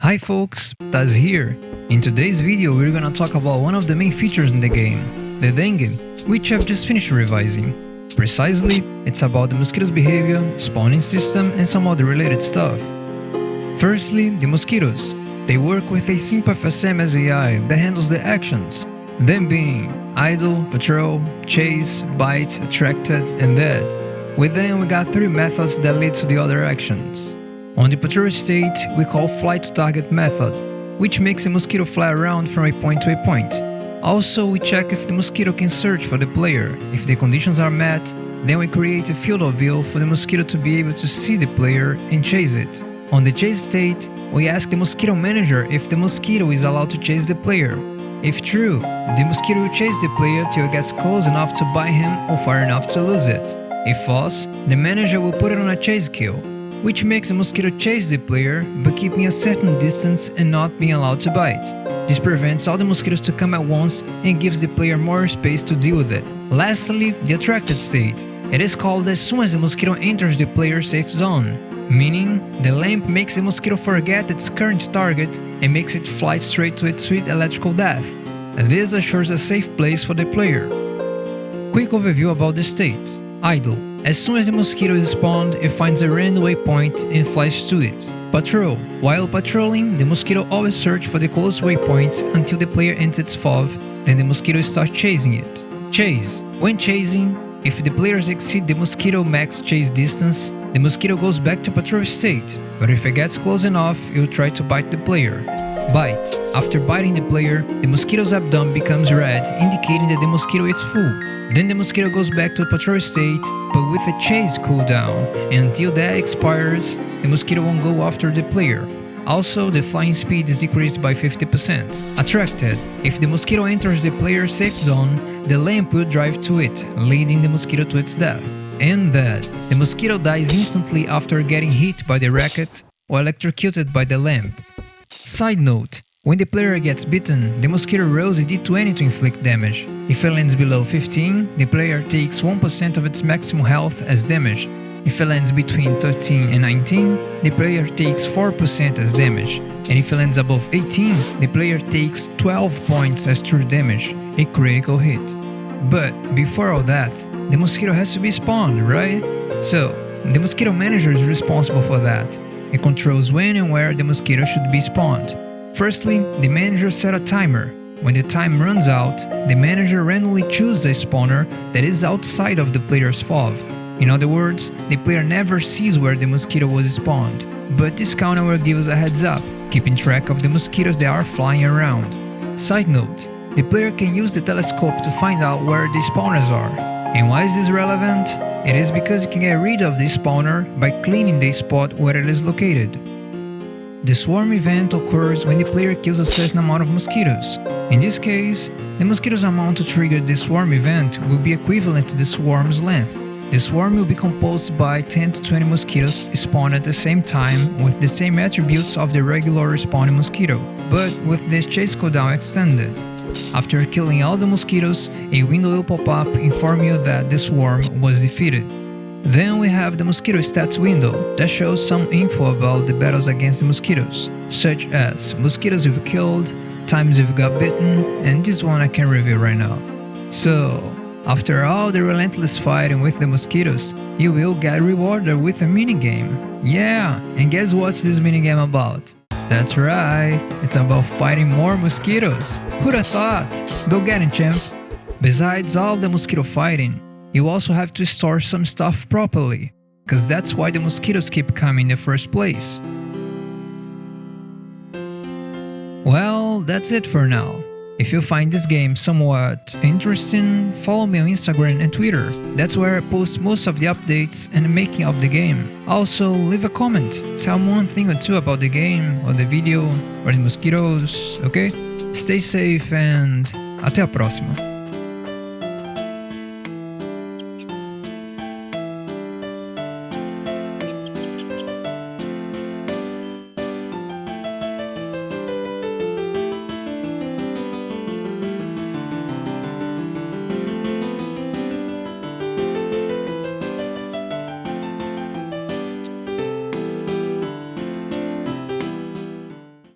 Hi folks, Taz here. In today's video we're gonna talk about one of the main features in the game, the Dengued, which I've just finished revising. Precisely, it's about the mosquitoes' behavior, spawning system and some other related stuff. Firstly, the mosquitoes. They work with a simple FSM AI that handles the actions, them being idle, patrol, chase, bite, attracted, and dead. With them we got 3 methods that lead to the other actions. On the patrol state, we call fly to target method, which makes the mosquito fly around from a point to a point. Also, we check if the mosquito can search for the player. If the conditions are met, then we create a field of view for the mosquito to be able to see the player and chase it. On the chase state, we ask the Mosquito Manager if the mosquito is allowed to chase the player. If true, the mosquito will chase the player till it gets close enough to bite him or far enough to lose it. If false, the manager will put it on a chase kill, which makes the mosquito chase the player but keeping a certain distance and not being allowed to bite. This prevents all the mosquitoes to come at once and gives the player more space to deal with it. Lastly, the attracted state. It is called as soon as the mosquito enters the player's safe zone, meaning the lamp makes the mosquito forget its current target and makes it fly straight to its sweet electrical death. This assures a safe place for the player. Quick overview about the state. Idle. As soon as the mosquito is spawned, it finds a random waypoint and flies to it. Patrol. While patrolling, the mosquito always searches for the closest waypoint until the player enters its FOV, then the mosquito starts chasing it. Chase. When chasing, if the players exceed the mosquito max chase distance, the mosquito goes back to patrol state, but if it gets close enough, it will try to bite the player. Bite. After biting the player, the mosquito's abdomen becomes red, indicating that the mosquito is full. Then the mosquito goes back to patrol state, but with a chase cooldown, and until that expires, the mosquito won't go after the player. Also, the flying speed is decreased by 50%. Attracted. If the mosquito enters the player's safe zone, the lamp will drive to it, leading the mosquito to its death. And dead. The mosquito dies instantly after getting hit by the racket or electrocuted by the lamp. Side note. When the player gets bitten, the mosquito rolls a d20 to inflict damage. If it lands below 15, the player takes 1% of its maximum health as damage. If it lands between 13 and 19, the player takes 4% as damage. And if it lands above 18, the player takes 12 points as true damage, a critical hit. But before all that, the mosquito has to be spawned, right? So, the Mosquito Manager is responsible for that. It controls when and where the mosquito should be spawned. Firstly, the manager set a timer. When the time runs out, the manager randomly chooses a spawner that is outside of the player's FOV. In other words, the player never sees where the mosquito was spawned, but this counter will give us a heads up, keeping track of the mosquitoes that are flying around. Side note, the player can use the telescope to find out where the spawners are. And why is this relevant? It is because you can get rid of the spawner by cleaning the spot where it is located. The swarm event occurs when the player kills a certain amount of mosquitoes. In this case, the mosquitoes amount to trigger the swarm event will be equivalent to the swarm's length. The swarm will be composed by 10 to 20 mosquitoes spawned at the same time with the same attributes of the regular respawning mosquito, but with the chase cooldown extended. After killing all the mosquitoes, a window will pop up informing you that the swarm was defeated. Then we have the mosquito stats window that shows some info about the battles against the mosquitoes, such as mosquitoes you've killed, times you've got bitten, and this one I can reveal right now. So, after all the relentless fighting with the mosquitoes, you will get rewarded with a minigame. Yeah, and guess what's this minigame about? That's right, it's about fighting more mosquitoes. Who'd have thought? Go get it, champ! Besides all the mosquito fighting, you also have to store some stuff properly, cause that's why the mosquitoes keep coming in the first place. Well, that's it for now. If you find this game somewhat interesting, follow me on Instagram and Twitter. That's where I post most of the updates and the making of the game. Also, leave a comment, tell me one thing or two about the game, or the video, or the mosquitoes, ok? Stay safe and até a próxima!